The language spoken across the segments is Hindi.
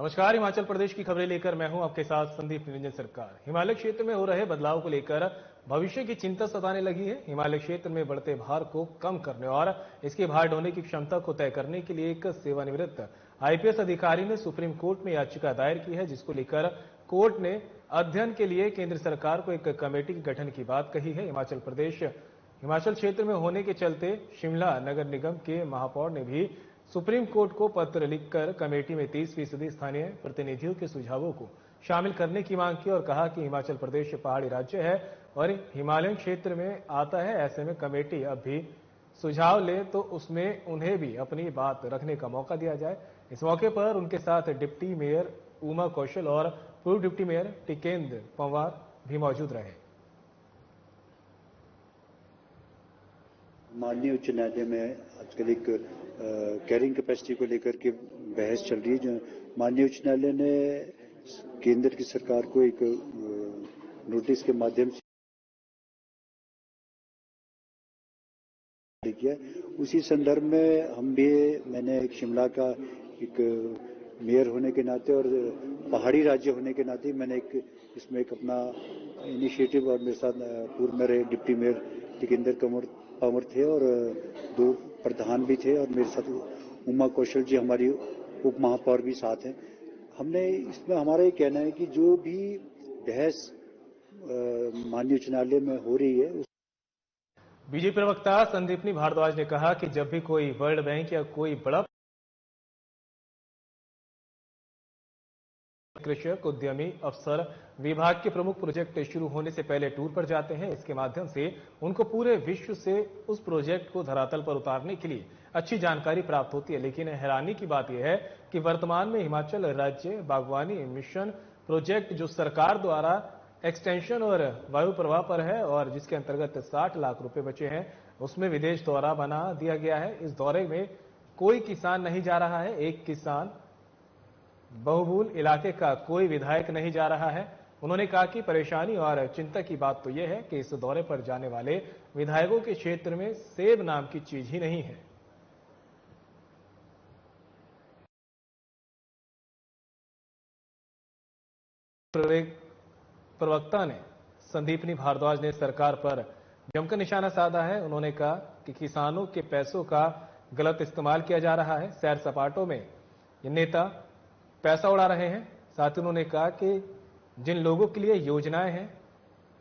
नमस्कार। हिमाचल प्रदेश की खबरें लेकर मैं हूं आपके साथ संदीप निरंजन सरकार। हिमालय क्षेत्र में हो रहे बदलाव को लेकर भविष्य की चिंता सताने लगी है। हिमालय क्षेत्र में बढ़ते भार को कम करने और इसके भार ढोने की क्षमता को तय करने के लिए एक सेवानिवृत्त आईपीएस अधिकारी ने सुप्रीम कोर्ट में याचिका दायर की है, जिसको लेकर कोर्ट ने अध्ययन के लिए केंद्र सरकार को एक कमेटी के गठन की बात कही है। हिमाचल क्षेत्र में होने के चलते शिमला नगर निगम के महापौर ने भी सुप्रीम कोर्ट को पत्र लिखकर कमेटी में 30% स्थानीय प्रतिनिधियों के सुझावों को शामिल करने की मांग की और कहा कि हिमाचल प्रदेश पहाड़ी राज्य है और हिमालयन क्षेत्र में आता है। ऐसे में कमेटी अब भी सुझाव ले तो उसमें उन्हें भी अपनी बात रखने का मौका दिया जाए। इस मौके पर उनके साथ डिप्टी मेयर उमा कौशल और पूर्व डिप्टी मेयर टिकेंद्र पंवार भी मौजूद रहे। माननीय उच्च न्यायालय में आजकल एक कैरिंग कैपेसिटी को लेकर के बहस चल रही है, जो माननीय उच्च न्यायालय ने केंद्र की सरकार को एक नोटिस के माध्यम से किया। उसी संदर्भ में मैंने एक शिमला का एक मेयर होने के नाते और पहाड़ी राज्य होने के नाते मैंने इसमें एक अपना इनिशिएटिव, और मेरे साथ पूर्व मेरे डिप्टी मेयर टिकेंद्र पंवार थे और दो प्रधान भी थे और मेरे साथ उमा कौशल जी हमारी उप महापौर भी साथ हैं। हमने इसमें हमारा ये कहना है कि जो भी बहस माननीय उच्च न्यायालय में हो रही है। बीजेपी प्रवक्ता संदीपनी भारद्वाज ने कहा कि जब भी कोई वर्ल्ड बैंक या कोई बड़ा कृषक, उद्यमी, अफसर, विभाग के प्रमुख प्रोजेक्ट शुरू होने से पहले टूर पर जाते हैं, इसके माध्यम से उनको पूरे विश्व से उस प्रोजेक्ट को धरातल पर उतारने के लिए अच्छी जानकारी प्राप्त होती है। लेकिन हैरानी की बात यह है कि वर्तमान में हिमाचल राज्य बागवानी मिशन प्रोजेक्ट जो सरकार द्वारा एक्सटेंशन और वायु प्रवाह पर है और जिसके अंतर्गत 60 लाख रुपए बचे हैं, उसमें विदेश दौरा बना दिया गया है। इस दौरे में कोई किसान नहीं जा रहा है, एक किसान बहुमूल इलाके का कोई विधायक नहीं जा रहा है। उन्होंने कहा कि परेशानी और चिंता की बात तो यह है कि इस दौरे पर जाने वाले विधायकों के क्षेत्र में सेब नाम की चीज ही नहीं है। प्रवक्ता ने संदीपनी भारद्वाज ने सरकार पर जमकर निशाना साधा है। उन्होंने कहा कि किसानों के पैसों का गलत इस्तेमाल किया जा रहा है, सैर सपाटों में ये नेता पैसा उड़ा रहे हैं। साथ ही उन्होंने कहा कि जिन लोगों के लिए योजनाएं हैं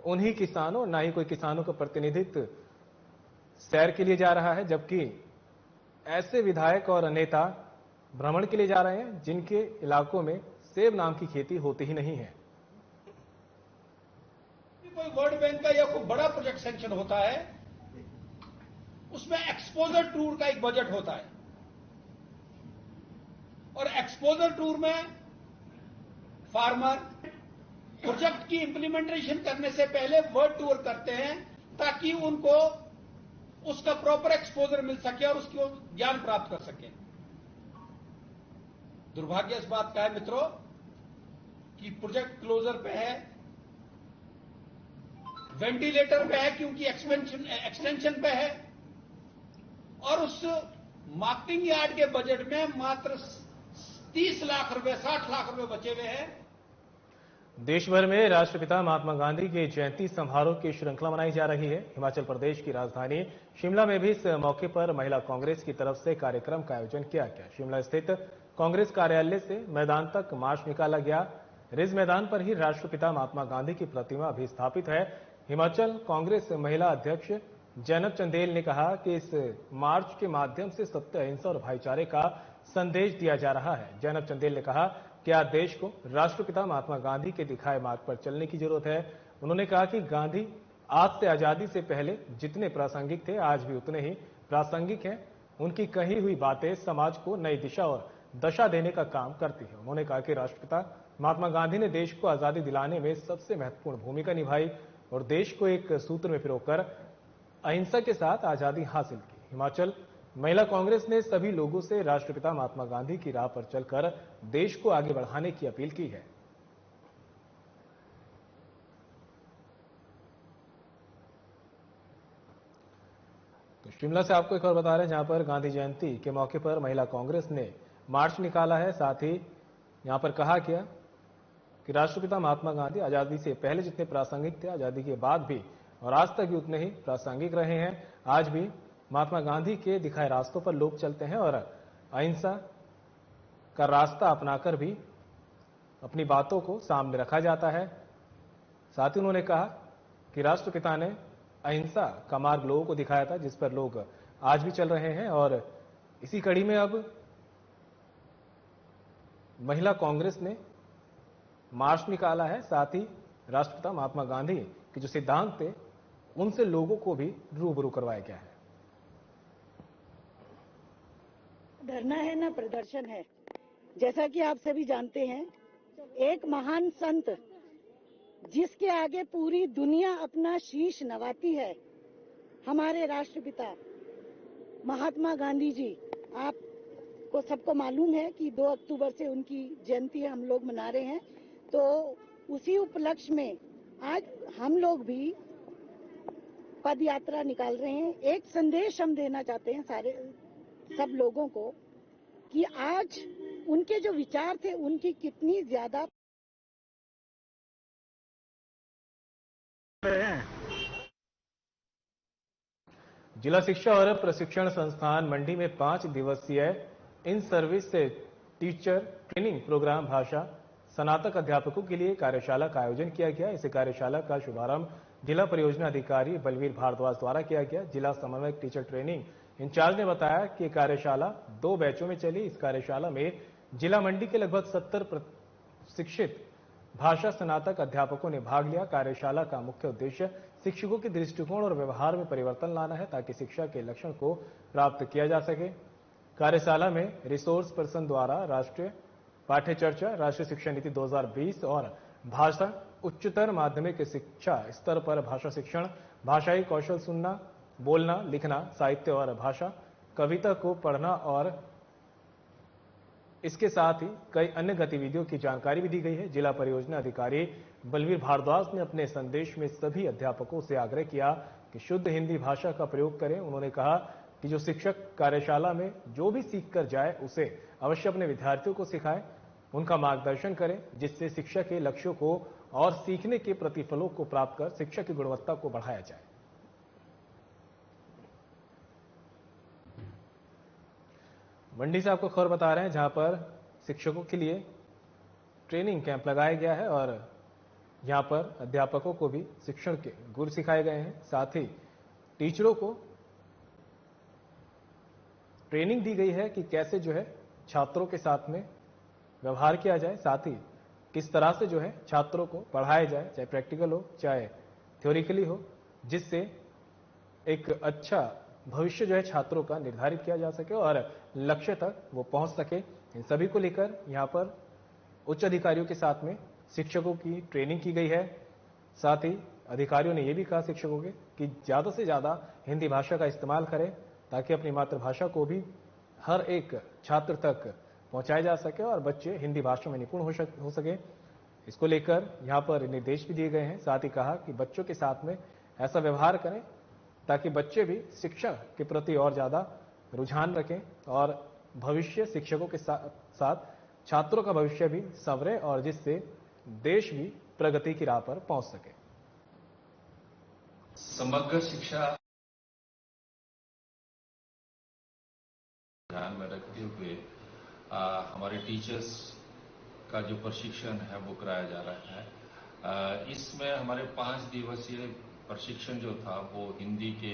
उन्हीं किसानों, ना ही कोई किसानों का प्रतिनिधित्व सैर के लिए जा रहा है, जबकि ऐसे विधायक और नेता भ्रमण के लिए जा रहे हैं जिनके इलाकों में सेब नाम की खेती होती ही नहीं है। कोई वर्ल्ड बैंक का या कोई बड़ा प्रोजेक्ट सैंक्शन होता है, उसमें एक्सपोजर टूर का एक बजट होता है और एक्सपोजर टूर में फार्मर प्रोजेक्ट की इंप्लीमेंटेशन करने से पहले वर्ल्ड टूर करते हैं ताकि उनको उसका प्रॉपर एक्सपोजर मिल सके और उसको ज्ञान प्राप्त कर सके। दुर्भाग्य इस बात का है मित्रों कि प्रोजेक्ट क्लोजर पे है, वेंटिलेटर पे है क्योंकि एक्सटेंशन पे है और उस मार्केटिंग यार्ड के बजट में मात्र 30 लाख रुपए 60 लाख रुपए बचे हुए हैं। देश भर में राष्ट्रपिता महात्मा गांधी की जयंती समारोह की श्रृंखला मनाई जा रही है। हिमाचल प्रदेश की राजधानी शिमला में भी इस मौके पर महिला कांग्रेस की तरफ से कार्यक्रम का आयोजन किया गया। शिमला स्थित कांग्रेस कार्यालय से मैदान तक मार्च निकाला गया। रिज मैदान पर ही राष्ट्रपिता महात्मा गांधी की प्रतिमा भी स्थापित है। हिमाचल कांग्रेस महिला अध्यक्ष जैनब चंदेल ने कहा कि इस मार्च के माध्यम से सत्य, अहिंसा और भाईचारे का संदेश दिया जा रहा है। जैनब चंदेल ने कहा कि आज देश को राष्ट्रपिता महात्मा गांधी के दिखाए मार्ग पर चलने की जरूरत है। उन्होंने कहा कि गांधी आज से आजादी से पहले जितने प्रासंगिक थे, आज भी उतने ही प्रासंगिक हैं। उनकी कही हुई बातें समाज को नई दिशा और दशा देने का काम करती है। उन्होंने कहा कि राष्ट्रपिता महात्मा गांधी ने देश को आजादी दिलाने में सबसे महत्वपूर्ण भूमिका निभाई और देश को एक सूत्र में पिरोकर अहिंसा के साथ आजादी हासिल की। हिमाचल महिला कांग्रेस ने सभी लोगों से राष्ट्रपिता महात्मा गांधी की राह पर चलकर देश को आगे बढ़ाने की अपील की है। तो शिमला से आपको एक और बता रहे हैं, जहां पर गांधी जयंती के मौके पर महिला कांग्रेस ने मार्च निकाला है। साथ ही यहां पर कहा गया कि राष्ट्रपिता महात्मा गांधी आजादी से पहले जितने प्रासंगिक थे, आजादी के बाद भी और आज तक भी उतने ही प्रासंगिक रहे हैं। आज भी महात्मा गांधी के दिखाए रास्तों पर लोग चलते हैं और अहिंसा का रास्ता अपनाकर भी अपनी बातों को सामने रखा जाता है। साथ ही उन्होंने कहा कि राष्ट्रपिता ने अहिंसा का मार्ग लोगों को दिखाया था, जिस पर लोग आज भी चल रहे हैं। और इसी कड़ी में अब महिला कांग्रेस ने मार्च निकाला है। साथ ही राष्ट्रपिता महात्मा गांधी के जो सिद्धांत थे उनसे लोगों को भी रूबरू करवाया गया है। धरना है ना प्रदर्शन है। जैसा कि आप सभी जानते हैं, एक महान संत जिसके आगे पूरी दुनिया अपना शीश नवाती है, हमारे राष्ट्रपिता महात्मा गांधी जी। आपको सबको मालूम है कि 2 अक्टूबर से उनकी जयंती हम लोग मना रहे हैं, तो उसी उपलक्ष्य में आज हम लोग भी पद यात्रा निकाल रहे हैं। एक संदेश हम देना चाहते हैं सब लोगों को कि आज उनके जो विचार थे उनकी कितनी ज्यादा जिला शिक्षा और प्रशिक्षण संस्थान मंडी में 5 दिवसीय इन सर्विस से टीचर ट्रेनिंग प्रोग्राम भाषा स्नातक अध्यापकों के लिए कार्यशाला का आयोजन किया गया। इस कार्यशाला का शुभारंभ जिला परियोजना अधिकारी बलवीर भारद्वाज द्वारा किया गया। जिला समन्वयक टीचर ट्रेनिंग इंचार्ज ने बताया कि कार्यशाला 2 बैचों में चली। इस कार्यशाला में जिला मंडी के लगभग 70 प्रशिक्षित भाषा स्नातक अध्यापकों ने भाग लिया। कार्यशाला का मुख्य उद्देश्य शिक्षकों के दृष्टिकोण और व्यवहार में परिवर्तन लाना है, ताकि शिक्षा के लक्ष्य को प्राप्त किया जा सके। कार्यशाला में रिसोर्स पर्सन द्वारा राष्ट्रीय पाठ्य चर्चा, राष्ट्रीय शिक्षा नीति 2020 और भाषा उच्चतर माध्यमिक शिक्षा स्तर पर भाषा शिक्षण, भाषाई कौशल सुनना, बोलना, लिखना, साहित्य और भाषा, कविता को पढ़ना और इसके साथ ही कई अन्य गतिविधियों की जानकारी भी दी गई है। जिला परियोजना अधिकारी बलवीर भारद्वाज ने अपने संदेश में सभी अध्यापकों से आग्रह किया कि शुद्ध हिंदी भाषा का प्रयोग करें। उन्होंने कहा कि जो शिक्षक कार्यशाला में जो भी सीख कर जाए उसे अवश्य अपने विद्यार्थियों को सिखाएं, उनका मार्गदर्शन करें, जिससे शिक्षा के लक्ष्यों को और सीखने के प्रतिफलों को प्राप्त कर शिक्षा की गुणवत्ता को बढ़ाया जाए। मंडी से आपको खबर बता रहे हैं, जहां पर शिक्षकों के लिए ट्रेनिंग कैंप लगाया गया है और यहां पर अध्यापकों को भी शिक्षण के गुर सिखाए गए हैं। साथ ही टीचरों को ट्रेनिंग दी गई है कि कैसे जो है छात्रों के साथ में व्यवहार किया जाए, साथ ही किस तरह से जो है छात्रों को पढ़ाया जाए, चाहे प्रैक्टिकल हो चाहे थ्योरिकली हो, जिससे एक अच्छा भविष्य जो है छात्रों का निर्धारित किया जा सके और लक्ष्य तक वो पहुंच सके। इन सभी को लेकर यहां पर उच्च अधिकारियों के साथ में शिक्षकों की ट्रेनिंग की गई है। साथ ही अधिकारियों ने यह भी कहा शिक्षकों के कि ज्यादा से ज्यादा हिंदी भाषा का इस्तेमाल करें, ताकि अपनी मातृभाषा को भी हर एक छात्र तक पहुंचाया जा सके और बच्चे हिंदी भाषा में निपुण हो सके। इसको लेकर यहां पर निर्देश भी दिए गए हैं। साथ ही कहा कि बच्चों के साथ में ऐसा व्यवहार करें ताकि बच्चे भी शिक्षा के प्रति और ज्यादा रुझान रखें और भविष्य शिक्षकों के साथ छात्रों का भविष्य भी संवरे और जिससे देश भी प्रगति की राह पर पहुंच सके। समग्र शिक्षा ध्यान में रखते हुए हमारे टीचर्स का जो प्रशिक्षण है वो कराया जा रहा है। इसमें हमारे 5 दिवसीय प्रशिक्षण जो था वो हिंदी के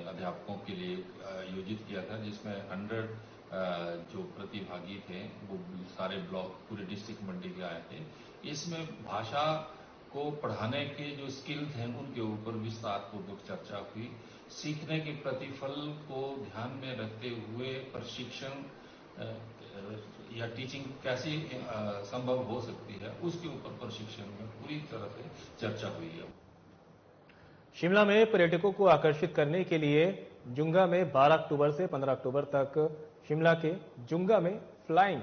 अध्यापकों के लिए आयोजित किया था, जिसमें 100 जो प्रतिभागी थे वो सारे ब्लॉक पूरे डिस्ट्रिक्ट मंडी के आए थे। इसमें भाषा को पढ़ाने के जो स्किल्स हैं उनके ऊपर विस्तार पूर्वक चर्चा हुई। सीखने के प्रतिफल को ध्यान में रखते हुए प्रशिक्षण या टीचिंग कैसे संभव हो सकती है उसके ऊपर प्रशिक्षण में पूरी तरह से चर्चा हुई है। शिमला में पर्यटकों को आकर्षित करने के लिए जुंगा में 12 अक्टूबर से 15 अक्टूबर तक शिमला के जुंगा में फ्लाइंग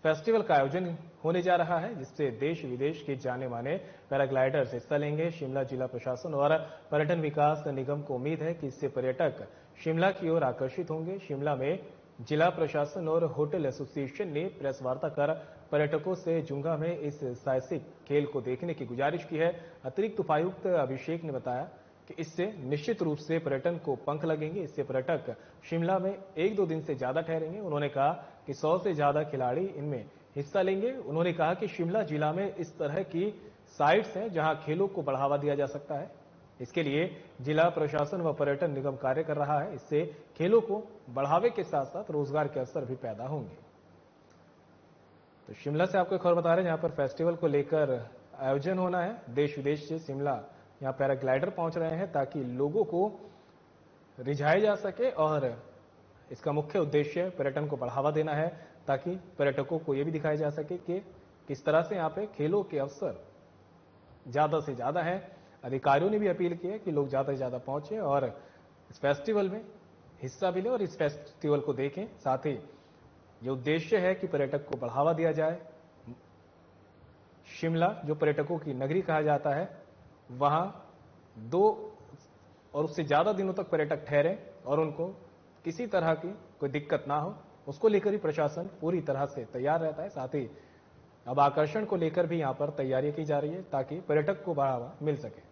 फेस्टिवल का आयोजन होने जा रहा है, जिससे देश विदेश के जाने माने पैराग्लाइडर्स हिस्सा लेंगे। शिमला जिला प्रशासन और पर्यटन विकास निगम को उम्मीद है कि इससे पर्यटक शिमला की ओर आकर्षित होंगे। शिमला में जिला प्रशासन और होटल एसोसिएशन ने प्रेस वार्ता कर पर्यटकों से जुंगा में इस साहसिक खेल को देखने की गुजारिश की है। अतिरिक्त उपायुक्त अभिषेक ने बताया कि इससे निश्चित रूप से पर्यटन को पंख लगेंगे। इससे पर्यटक शिमला में 1-2 दिन से ज्यादा ठहरेंगे। उन्होंने कहा कि 100 से ज्यादा खिलाड़ी इनमें हिस्सा लेंगे। उन्होंने कहा कि शिमला जिला में इस तरह की साइट्स हैं जहां खेलों को बढ़ावा दिया जा सकता है। इसके लिए जिला प्रशासन व पर्यटन निगम कार्य कर रहा है। इससे खेलों को बढ़ावे के साथ साथ रोजगार के अवसर भी पैदा होंगे। तो शिमला से आपको एक खबर बता रहे हैं, जहां पर फेस्टिवल को लेकर आयोजन होना है। देश विदेश से शिमला यहां पैराग्लाइडर पहुंच रहे हैं ताकि लोगों को रिझाया जा सके और इसका मुख्य उद्देश्य पर्यटन को बढ़ावा देना है, ताकि पर्यटकों को यह भी दिखाया जा सके कि किस तरह से यहां पे खेलों के अवसर ज्यादा से ज्यादा है। अधिकारियों ने भी अपील की है कि लोग ज्यादा से ज्यादा पहुंचे और इस फेस्टिवल में हिस्सा भी लें और इस फेस्टिवल को देखें। साथ ही ये उद्देश्य है कि पर्यटक को बढ़ावा दिया जाए। शिमला जो पर्यटकों की नगरी कहा जाता है, वहां 2 और उससे ज्यादा दिनों तक पर्यटक ठहरे और उनको किसी तरह की कोई दिक्कत ना हो, उसको लेकर ही प्रशासन पूरी तरह से तैयार रहता है। साथ ही अब आकर्षण को लेकर भी यहां पर तैयारी की जा रही है ताकि पर्यटक को बढ़ावा मिल सके।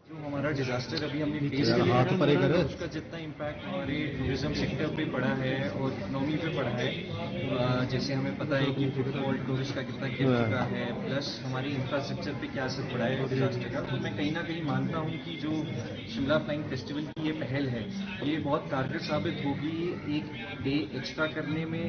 जो हमारा डिजास्टर अभी हमने फेस किया है, उसका जितना इम्पैक्ट हमारे टूरिज्म सेक्टर पे पड़ा है और इकोनॉमी पे पड़ा है, जैसे हमें पता है कि फुटफॉल टूरिस्ट का कितना गिर चुका है, प्लस हमारी इंफ्रास्ट्रक्चर पे क्या असर पड़ा है डिजास्टर का। तो मैं कहीं ना कहीं मानता हूँ कि जो शिमला फ्लाइंग फेस्टिवल की ये पहल है, ये बहुत कारगर साबित होगी एक डे एक्स्ट्रा करने में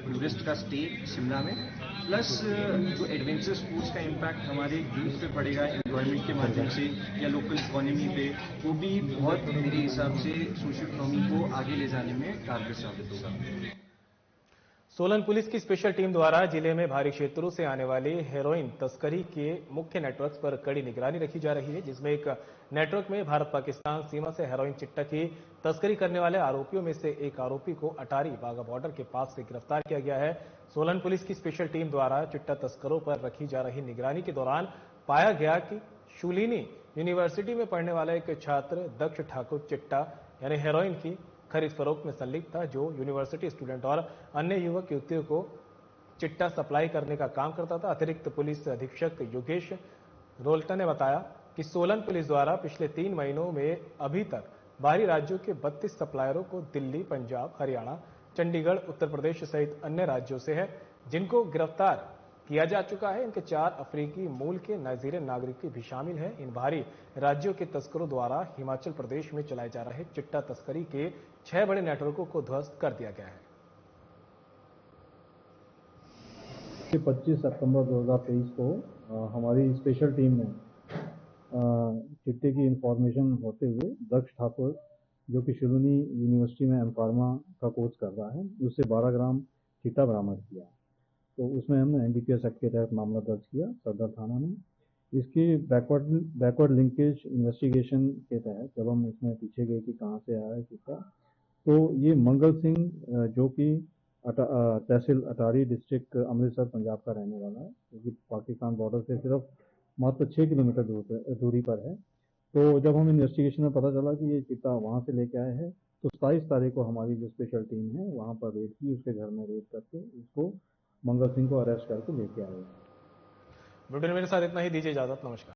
टूरिस्ट का स्टे शिमला में, प्लस जो एडवेंचर स्पोर्ट्स का इम्पैक्ट हमारे यूथ पे पड़ेगा एम्प्लॉयमेंट के माध्यम से या लोकल इकोनॉमी पे, वो भी बहुत मेरे हिसाब से सोशल इकोनॉमी को आगे ले जाने में कारगर साबित होगा। सोलन पुलिस की स्पेशल टीम द्वारा जिले में बाहरी क्षेत्रों से आने वाली हेरोइन तस्करी के मुख्य नेटवर्क पर कड़ी निगरानी रखी जा रही है, जिसमें एक नेटवर्क में भारत पाकिस्तान सीमा से हेरोइन चिट्टा की तस्करी करने वाले आरोपियों में से एक आरोपी को अटारी वाघा बॉर्डर के पास से गिरफ्तार किया गया है। सोलन पुलिस की स्पेशल टीम द्वारा चिट्टा तस्करों पर रखी जा रही निगरानी के दौरान पाया गया कि शूलिनी यूनिवर्सिटी में पढ़ने वाला एक छात्र दक्ष ठाकुर चिट्टा यानी हेरोइन की खरीद फरोख्त में संलिप्त था, जो यूनिवर्सिटी स्टूडेंट और अन्य युवक युवतियों को चिट्टा सप्लाई करने का काम करता था। अतिरिक्त पुलिस अधीक्षक योगेश रोल्टा ने बताया कि सोलन पुलिस द्वारा पिछले 3 महीनों में अभी तक बाहरी राज्यों के 32 सप्लायरों को दिल्ली, पंजाब, हरियाणा, चंडीगढ़, उत्तर प्रदेश सहित अन्य राज्यों से है, जिनको गिरफ्तार किया जा चुका है। इनके 4 अफ्रीकी मूल के नाइजीरियन नागरिक भी शामिल हैं। इन बाहरी राज्यों के तस्करों द्वारा हिमाचल प्रदेश में चलाए जा रहे चिट्टा तस्करी के 6 बड़े नेटवर्कों को ध्वस्त कर दिया गया है। 25 सितंबर 2023 को हमारी स्पेशल टीम ने चिट्टे की इंफॉर्मेशन होते हुए दक्ष ठाकुर, जो कि शूलिनी यूनिवर्सिटी में एमफार्मा का कोर्स कर रहा है, उससे 12 ग्राम चिट्टा बरामद किया। तो उसमें हमने एनडीपीएस एक्ट के तहत मामला दर्ज किया सदर थाना में। इसकी बैकवर्ड लिंकेज इन्वेस्टिगेशन के तहत जब हम इसमें पीछे गए कि कहाँ से आया है चिट्टा, तो ये मंगल सिंह जो कि तहसील अटारी डिस्ट्रिक्ट अमृतसर पंजाब का रहने वाला है, जो कि पाकिस्तान बॉर्डर से सिर्फ मात्र 6 किलोमीटर दूरी पर है। तो जब हम इन्वेस्टिगेशन में पता चला कि ये चिट्टा वहाँ से लेके आए हैं, तो 27 तारीख को हमारी जो स्पेशल टीम है वहाँ पर रेड की, उसके घर में रेड करके इसको मंगल सिंह को अरेस्ट करके लेके आए। वीडियो मेरे साथ इतना ही, दीजिए इजाजत, नमस्कार।